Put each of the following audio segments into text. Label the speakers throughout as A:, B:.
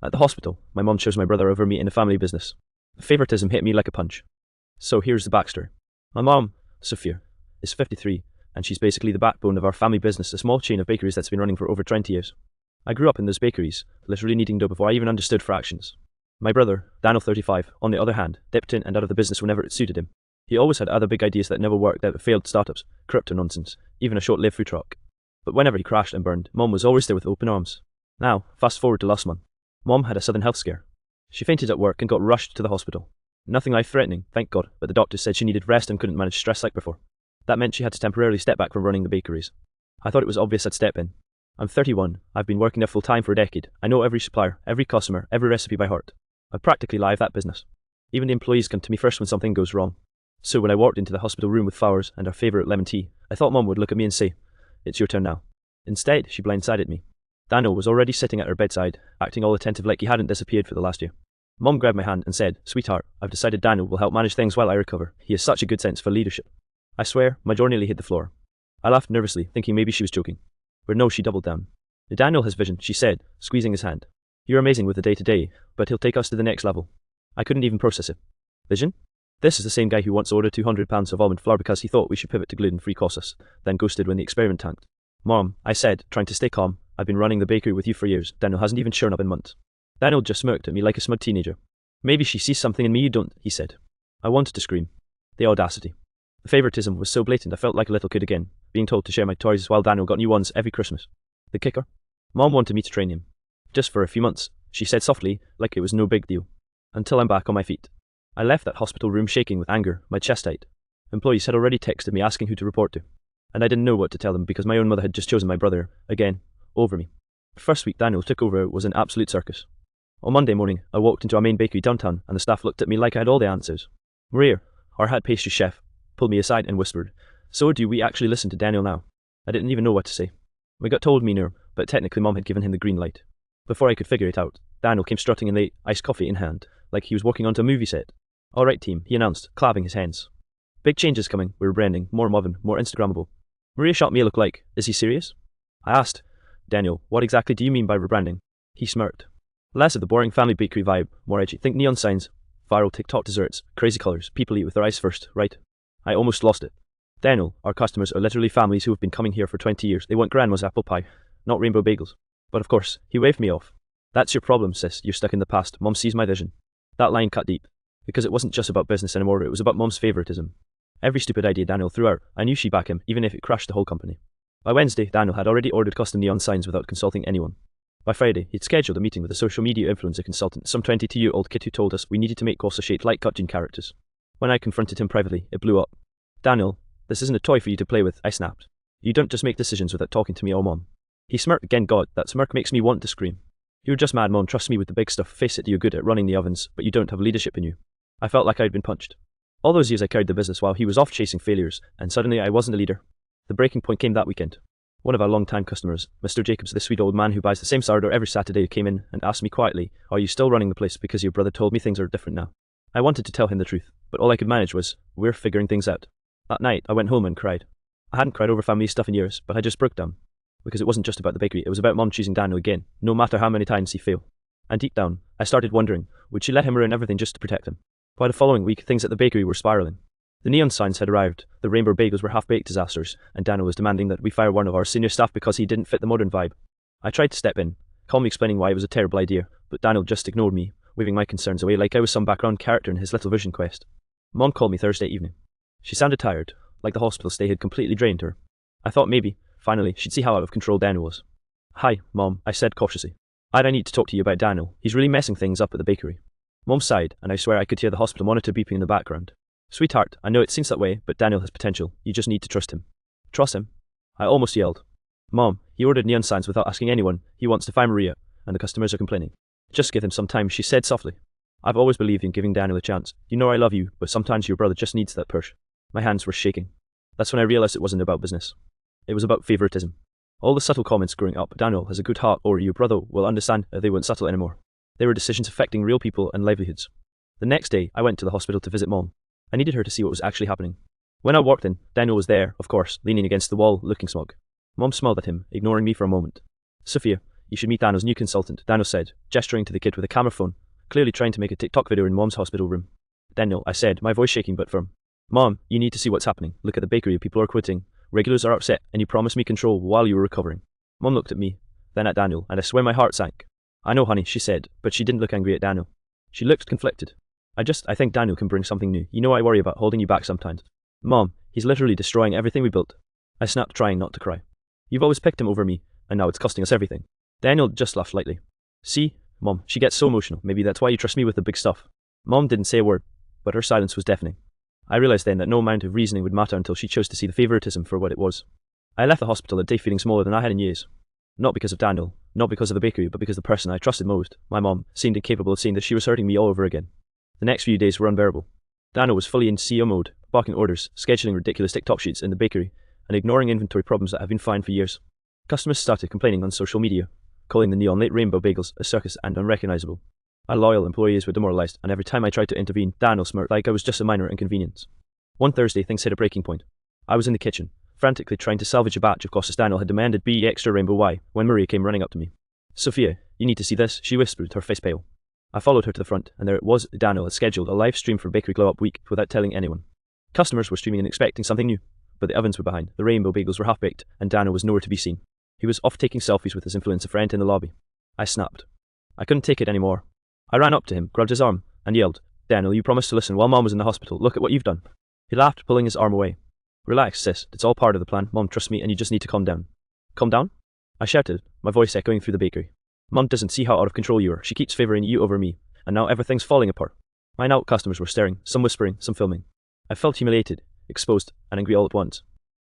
A: At the hospital, my mom chose my brother over me in a family business. Favoritism hit me like a punch. So here's the backstory. My mom, Sophia, is 53, and she's basically the backbone of our family business, a small chain of bakeries that's been running for over 20 years. I grew up in those bakeries, literally kneading dough before I even understood fractions. My brother, Daniel 35, on the other hand, dipped in and out of the business whenever it suited him. He always had other big ideas that never worked out, failed startups, crypto nonsense, even a short-lived food truck. But whenever he crashed and burned, Mom was always there with open arms. Now, fast forward to last month. Mom had a sudden health scare. She fainted at work and got rushed to the hospital. Nothing life-threatening, thank God, but the doctor said she needed rest and couldn't manage stress like before. That meant she had to temporarily step back from running the bakeries. I thought it was obvious I'd step in. I'm 31, I've been working there full-time for a decade. I know every supplier, every customer, every recipe by heart. I practically live that business. Even the employees come to me first when something goes wrong. So when I walked into the hospital room with flowers and our favourite lemon tea, I thought Mom would look at me and say, "It's your turn now." Instead, she blindsided me. Daniel was already sitting at her bedside, acting all attentive like he hadn't disappeared for the last year. Mom grabbed my hand and said, "Sweetheart, I've decided Daniel will help manage things while I recover. He has such a good sense for leadership." I swear, my jaw nearly hit the floor. I laughed nervously, thinking maybe she was joking. But no, she doubled down. "Daniel has vision," she said, squeezing his hand. "You're amazing with the day-to-day, but he'll take us to the next level." I couldn't even process it. Vision? This is the same guy who once ordered 200 pounds of almond flour because he thought we should pivot to gluten-free process, then ghosted when the experiment tanked. "Mom," I said, trying to stay calm, "I've been running the bakery with you for years. Daniel hasn't even shown up in months." Daniel just smirked at me like a smug teenager. "Maybe she sees something in me you don't," he said. I wanted to scream. The audacity. The favoritism was so blatant I felt like a little kid again, being told to share my toys while Daniel got new ones every Christmas. The kicker? Mom wanted me to train him. Just for a few months, she said softly, like it was no big deal. Until I'm back on my feet. I left that hospital room shaking with anger, my chest tight. Employees had already texted me asking who to report to. And I didn't know what to tell them because my own mother had just chosen my brother, again, over me. The first week Daniel took over was an absolute circus. On Monday morning, I walked into our main bakery downtown and the staff looked at me like I had all the answers. Maria, our head pastry chef, pulled me aside and whispered, "So do we actually listen to Daniel now?" I didn't even know what to say. We got told meaner, but technically Mom had given him the green light. Before I could figure it out, Daniel came strutting in late, iced coffee in hand, like he was walking onto a movie set. "Alright team," he announced, clapping his hands. "Big changes coming, we're branding, more modern, more Instagrammable." Maria shot me a look like, "Is he serious?" I asked, "Daniel, what exactly do you mean by rebranding?" He smirked. "Less of the boring family bakery vibe, more edgy. Think neon signs, viral TikTok desserts, crazy colours, people eat with their eyes first, right?" I almost lost it. "Daniel, our customers are literally families who have been coming here for 20 years. They want grandma's apple pie, not rainbow bagels." But of course, he waved me off. "That's your problem, sis. You're stuck in the past. Mom sees my vision." That line cut deep. Because it wasn't just about business anymore, it was about Mom's favoritism. Every stupid idea Daniel threw out, I knew she'd back him, even if it crashed the whole company. By Wednesday, Daniel had already ordered custom neon signs without consulting anyone. By Friday, he'd scheduled a meeting with a social media influencer consultant, some 22-year-old kid who told us we needed to make courses shaped like cartoon characters. When I confronted him privately, it blew up. "Daniel, this isn't a toy for you to play with," I snapped. "You don't just make decisions without talking to me or Mom." He smirked again. God, that smirk makes me want to scream. "You're just mad, Mom. Trust me with the big stuff. Face it, you're good at running the ovens, but you don't have leadership in you." I felt like I'd been punched. All those years I carried the business while he was off chasing failures, and suddenly I wasn't a leader. The breaking point came that weekend. One of our long-time customers, Mr. Jacobs, the sweet old man who buys the same sourdough every Saturday, came in and asked me quietly, "Are you still running the place because your brother told me things are different now?" I wanted to tell him the truth, but all I could manage was, "We're figuring things out." That night, I went home and cried. I hadn't cried over family stuff in years, but I just broke down. Because it wasn't just about the bakery, it was about Mom choosing Daniel again, no matter how many times he failed. And deep down, I started wondering, would she let him ruin everything just to protect him? By the following week, things at the bakery were spiraling. The neon signs had arrived, the rainbow bagels were half-baked disasters, and Daniel was demanding that we fire one of our senior staff because he didn't fit the modern vibe. I tried to step in, calmly explaining why it was a terrible idea, but Daniel just ignored me, waving my concerns away like I was some background character in his little vision quest. Mom called me Thursday evening. She sounded tired, like the hospital stay had completely drained her. I thought maybe, finally, she'd see how out of control Daniel was. "Hi, Mom," I said cautiously. "I need to talk to you about Daniel. He's really messing things up at the bakery." Mom sighed, and I swear I could hear the hospital monitor beeping in the background. "Sweetheart, I know it seems that way, but Daniel has potential. You just need to trust him." "Trust him?" I almost yelled. "Mom, he ordered neon signs without asking anyone. He wants to fire Maria, and the customers are complaining." "Just give him some time," she said softly. "I've always believed in giving Daniel a chance. You know I love you, but sometimes your brother just needs that push." My hands were shaking. That's when I realized it wasn't about business. It was about favoritism. All the subtle comments growing up, "Daniel has a good heart," or "your brother will understand," they weren't subtle anymore. They were decisions affecting real people and livelihoods. The next day, I went to the hospital to visit Mom. I needed her to see what was actually happening. When I walked in, Daniel was there, of course, leaning against the wall, looking smug. Mom smiled at him, ignoring me for a moment. "Sophia, you should meet Daniel's new consultant, Daniel said, gesturing to the kid with a camera phone, clearly trying to make a TikTok video in Mom's hospital room. Daniel, I said, my voice shaking but firm. Mom, you need to see what's happening. Look at the bakery, people are quitting. Regulars are upset, and you promised me control while you were recovering. Mom looked at me, then at Daniel, and I swear my heart sank. I know, honey, she said, but she didn't look angry at Daniel. She looked conflicted. I think Daniel can bring something new. You know I worry about holding you back sometimes. Mom, he's literally destroying everything we built. I snapped, trying not to cry. You've always picked him over me, and now it's costing us everything. Daniel just laughed lightly. See, Mom, she gets so emotional. Maybe that's why you trust me with the big stuff. Mom didn't say a word, but her silence was deafening. I realized then that no amount of reasoning would matter until she chose to see the favoritism for what it was. I left the hospital that day feeling smaller than I had in years. Not because of Daniel, not because of the bakery, but because the person I trusted most, my mom, seemed incapable of seeing that she was hurting me all over again. The next few days were unbearable. Daniel was fully in CEO mode, barking orders, scheduling ridiculous TikTok sheets in the bakery, and ignoring inventory problems that have been fine for years. Customers started complaining on social media, calling the neon lit rainbow bagels a circus and unrecognizable. Our loyal employees were demoralized, and every time I tried to intervene, Daniel smirked like I was just a minor inconvenience. One Thursday, things hit a breaking point. I was in the kitchen, frantically trying to salvage a batch of courses Daniel had demanded be extra rainbow Y, when Maria came running up to me. Sophia, you need to see this, she whispered, her face pale. I followed her to the front, and there it was. Daniel had scheduled a live stream for Bakery Glow Up Week without telling anyone. Customers were streaming and expecting something new, but the ovens were behind, the rainbow bagels were half-baked, and Daniel was nowhere to be seen. He was off taking selfies with his influencer friend in the lobby. I snapped. I couldn't take it anymore. I ran up to him, grabbed his arm, and yelled, Daniel, you promised to listen while Mom was in the hospital. Look at what you've done. He laughed, pulling his arm away. Relax, sis. It's all part of the plan. Mom trusts me, and you just need to calm down. Calm down? I shouted, my voice echoing through the bakery. Mom doesn't see how out of control you are. She keeps favoring you over me, and now everything's falling apart. My now customers were staring, some whispering, some filming. I felt humiliated, exposed, and angry all at once.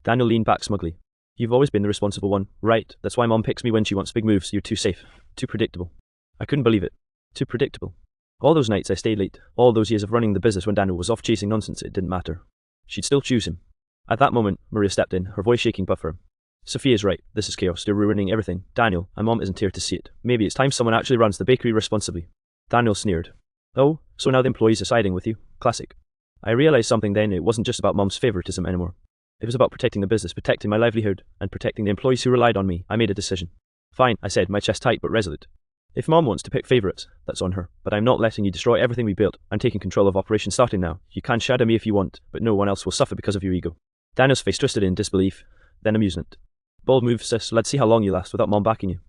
A: Daniel leaned back smugly. You've always been the responsible one, right? That's why Mom picks me when she wants big moves. You're too safe, too predictable. I couldn't believe it. Too predictable. All those nights I stayed late, all those years of running the business when Daniel was off chasing nonsense, it didn't matter. She'd still choose him. At that moment, Maria stepped in, her voice shaking but firm. Sophia's right. This is chaos. They're ruining everything. Daniel, and Mom isn't here to see it. Maybe it's time someone actually runs the bakery responsibly. Daniel sneered. Oh, so now the employees are siding with you? Classic. I realized something then. It wasn't just about Mom's favoritism anymore. It was about protecting the business, protecting my livelihood, and protecting the employees who relied on me. I made a decision. Fine, I said, my chest tight but resolute. If Mom wants to pick favorites, that's on her. But I'm not letting you destroy everything we built. I'm taking control of operations starting now. You can shadow me if you want, but no one else will suffer because of your ego. Daniel's face twisted in disbelief, then amusement. Bold move, sis. Let's see how long you last without Mom backing you.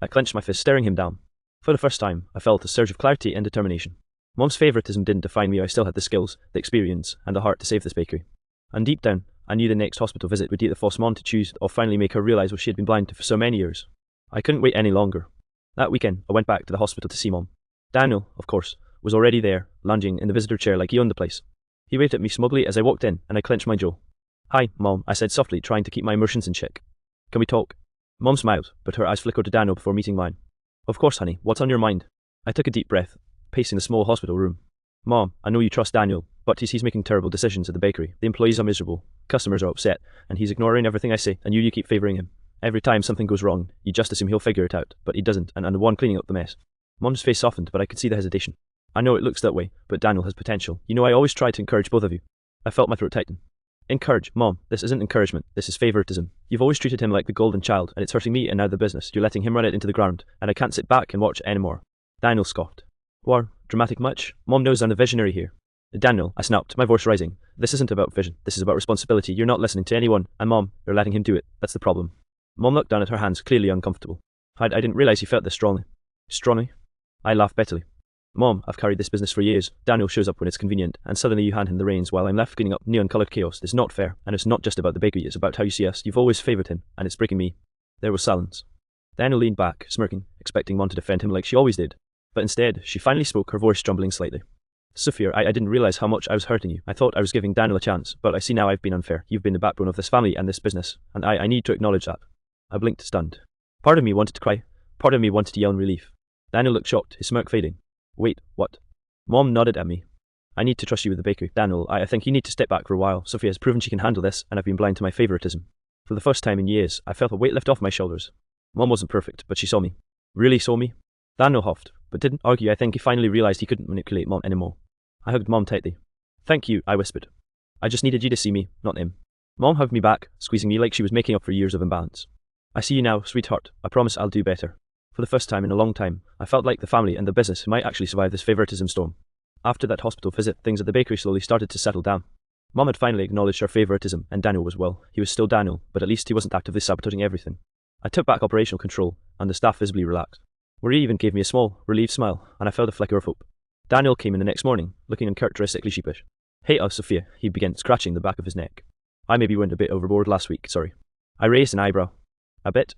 A: I clenched my fist, staring him down. For the first time, I felt a surge of clarity and determination. Mom's favoritism didn't define me. I still had the skills, the experience, and the heart to save this bakery. And deep down, I knew the next hospital visit would either force Mom to choose or finally make her realize what she had been blind to for so many years. I couldn't wait any longer. That weekend, I went back to the hospital to see Mom. Daniel, of course, was already there, lounging in the visitor chair like he owned the place. He waved at me smugly as I walked in, and I clenched my jaw. Hi, Mom, I said softly, trying to keep my emotions in check. Can we talk? Mom smiled, but her eyes flickered to Daniel before meeting mine. Of course, honey, what's on your mind? I took a deep breath, pacing the small hospital room. Mom, I know you trust Daniel, but he's making terrible decisions at the bakery. The employees are miserable, customers are upset, and he's ignoring everything I say, and you keep favoring him. Every time something goes wrong, you just assume he'll figure it out, but he doesn't, and I'm the one cleaning up the mess. Mom's face softened, but I could see the hesitation. I know it looks that way, but Daniel has potential. You know I always try to encourage both of you. I felt my throat tighten. Encourage? Mom, this isn't encouragement, this is favoritism. You've always treated him like the golden child, and it's hurting me and now the business. You're letting him run it into the ground, and I can't sit back and watch it anymore. Daniel scoffed. War, dramatic much? Mom knows I'm the visionary here. Daniel, I snapped, my voice rising. This isn't about vision, this is about responsibility. You're not listening to anyone, and Mom, you're letting him do it. That's the problem. Mom looked down at her hands, clearly uncomfortable. I didn't realize you felt this strongly. Strongly? I laughed bitterly. Mom, I've carried this business for years. Daniel shows up when it's convenient, and suddenly you hand him the reins while I'm left cleaning up neon-coloured chaos. It's not fair, and it's not just about the bakery, it's about how you see us. You've always favoured him, and it's breaking me. There was silence. Daniel leaned back, smirking, expecting Mom to defend him like she always did. But instead, she finally spoke, her voice trembling slightly. Sophia, I didn't realize how much I was hurting you. I thought I was giving Daniel a chance, but I see now I've been unfair. You've been the backbone of this family and this business, and I need to acknowledge that. I blinked, stunned. Part of me wanted to cry. Part of me wanted to yell in relief. Daniel looked shocked, his smirk fading. Wait, what? Mom nodded at me. I need to trust you with the bakery. Daniel, I think you need to step back for a while. Sophia has proven she can handle this, and I've been blind to my favoritism. For the first time in years, I felt a weight lift off my shoulders. Mom wasn't perfect, but she saw me. Really saw me? Daniel huffed, but didn't argue. I think he finally realized he couldn't manipulate Mom anymore. I hugged Mom tightly. Thank you, I whispered. I just needed you to see me, not him. Mom hugged me back, squeezing me like she was making up for years of imbalance. I see you now, sweetheart. I promise I'll do better. For the first time in a long time, I felt like the family and the business might actually survive this favoritism storm. After that hospital visit, things at the bakery slowly started to settle down. Mom had finally acknowledged her favoritism, and Daniel was well. He was still Daniel, but at least he wasn't actively sabotaging everything. I took back operational control, and the staff visibly relaxed. Marie even gave me a small, relieved smile, and I felt a flicker of hope. Daniel came in the next morning, looking uncharacteristically sheepish. "Hey, Sophia," he began, scratching the back of his neck. "I maybe went a bit overboard last week, sorry." I raised an eyebrow. "A bit?"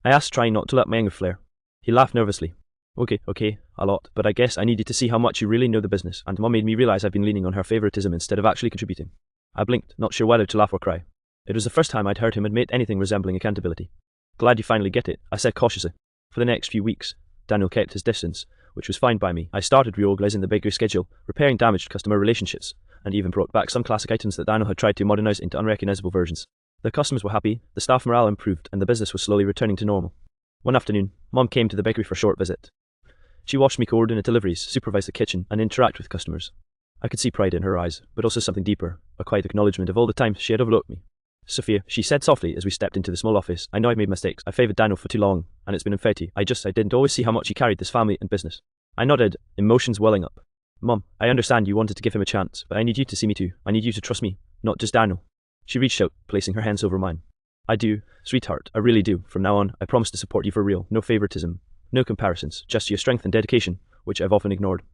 A: I asked, trying not to let my anger flare. He laughed nervously. Okay, a lot, but I guess I needed to see how much you really know the business, and Mom made me realize I'd been leaning on her favoritism instead of actually contributing." I blinked, not sure whether to laugh or cry. It was the first time I'd heard him admit anything resembling accountability. "Glad you finally get it," I said cautiously. For the next few weeks, Daniel kept his distance, which was fine by me. I started reorganizing the bakery schedule, repairing damaged customer relationships, and even brought back some classic items that Daniel had tried to modernize into unrecognizable versions. The customers were happy, the staff morale improved, and the business was slowly returning to normal. One afternoon, Mom came to the bakery for a short visit. She watched me coordinate deliveries, supervise the kitchen, and interact with customers. I could see pride in her eyes, but also something deeper, a quiet acknowledgement of all the times she had overlooked me. "Sophia," she said softly as we stepped into the small office, "I know I've made mistakes. I favored Daniel for too long, and it's been unfair to you. I didn't always see how much he carried this family and business." I nodded, emotions welling up. "Mom, I understand you wanted to give him a chance, but I need you to see me too. I need you to trust me, not just Daniel." She reached out, placing her hands over mine. "I do, sweetheart, I really do. From now on, I promise to support you for real. No favoritism, no comparisons, just your strength and dedication, which I've often ignored."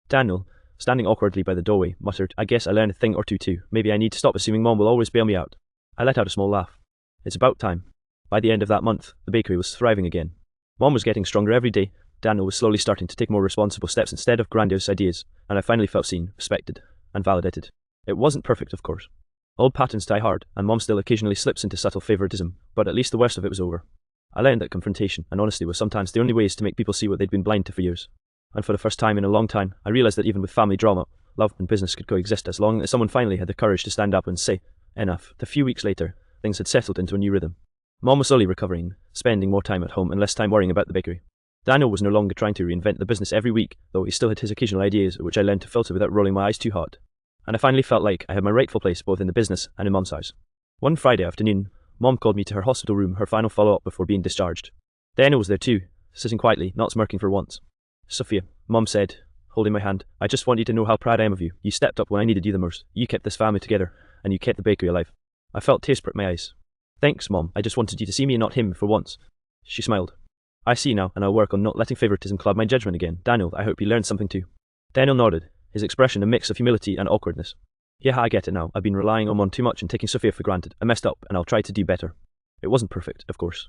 A: Daniel, standing awkwardly by the doorway, muttered, "I guess I learned a thing or two too. Maybe I need to stop assuming Mom will always bail me out." I let out a small laugh. It's about time. By the end of that month, the bakery was thriving again. Mom was getting stronger every day. Daniel was slowly starting to take more responsible steps instead of grandiose ideas, and I finally felt seen, respected, and validated. It wasn't perfect, of course. Old patterns die hard, and Mom still occasionally slips into subtle favoritism, but at least the worst of it was over. I learned that confrontation and honesty were sometimes the only ways to make people see what they'd been blind to for years. And for the first time in a long time, I realized that even with family drama, love and business could coexist as long as someone finally had the courage to stand up and say, enough. A few weeks later, things had settled into a new rhythm. Mom was slowly recovering, spending more time at home and less time worrying about the bakery. Daniel was no longer trying to reinvent the business every week, though he still had his occasional ideas, which I learned to filter without rolling my eyes too hard. And I finally felt like I had my rightful place both in the business and in Mom's house. One Friday afternoon, Mom called me to her hospital room, her final follow-up before being discharged. Daniel was there too, sitting quietly, not smirking for once. "Sophia," Mom said, holding my hand, "I just want you to know how proud I am of you. You stepped up when I needed you the most. You kept this family together, and you kept the bakery alive." I felt tears prick my eyes. "Thanks, Mom. I just wanted you to see me and not him for once." She smiled. "I see now, and I'll work on not letting favoritism cloud my judgment again. Daniel, I hope you learned something too." Daniel nodded, his expression a mix of humility and awkwardness. "Yeah, I get it now. I've been relying on Mom too much and taking Sophia for granted. I messed up, and I'll try to do better." It wasn't perfect, of course.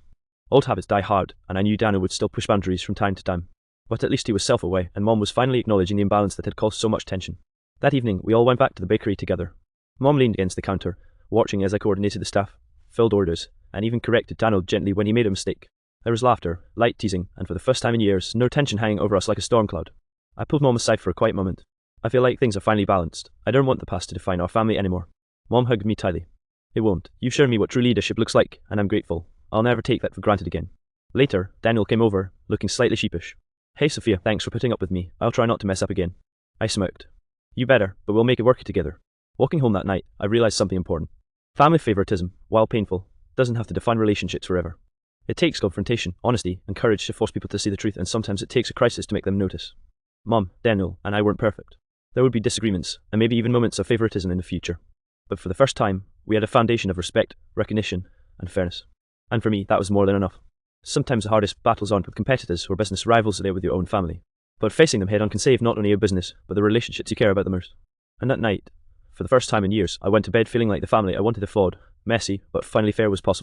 A: Old habits die hard, and I knew Daniel would still push boundaries from time to time. But at least he was self-aware, and Mom was finally acknowledging the imbalance that had caused so much tension. That evening, we all went back to the bakery together. Mom leaned against the counter, watching as I coordinated the staff, filled orders, and even corrected Daniel gently when he made a mistake. There was laughter, light teasing, and for the first time in years, no tension hanging over us like a storm cloud. I pulled Mom aside for a quiet moment. "I feel like things are finally balanced. I don't want the past to define our family anymore." Mom hugged me tightly. "It won't. You've shown me what true leadership looks like, and I'm grateful. I'll never take that for granted again." Later, Daniel came over, looking slightly sheepish. "Hey Sophia, thanks for putting up with me. I'll try not to mess up again." I smirked. "You better, but we'll make it work together." Walking home that night, I realized something important. Family favoritism, while painful, doesn't have to define relationships forever. It takes confrontation, honesty, and courage to force people to see the truth, and sometimes it takes a crisis to make them notice. Mom, Daniel, and I weren't perfect. There would be disagreements, and maybe even moments of favoritism in the future. But for the first time, we had a foundation of respect, recognition, and fairness. And for me, that was more than enough. Sometimes the hardest battles aren't with competitors or business rivals, they're with your own family. But facing them head on can save not only your business, but the relationships you care about the most. And that night, for the first time in years, I went to bed feeling like the family I wanted a flawed, messy, but finally fair was possible.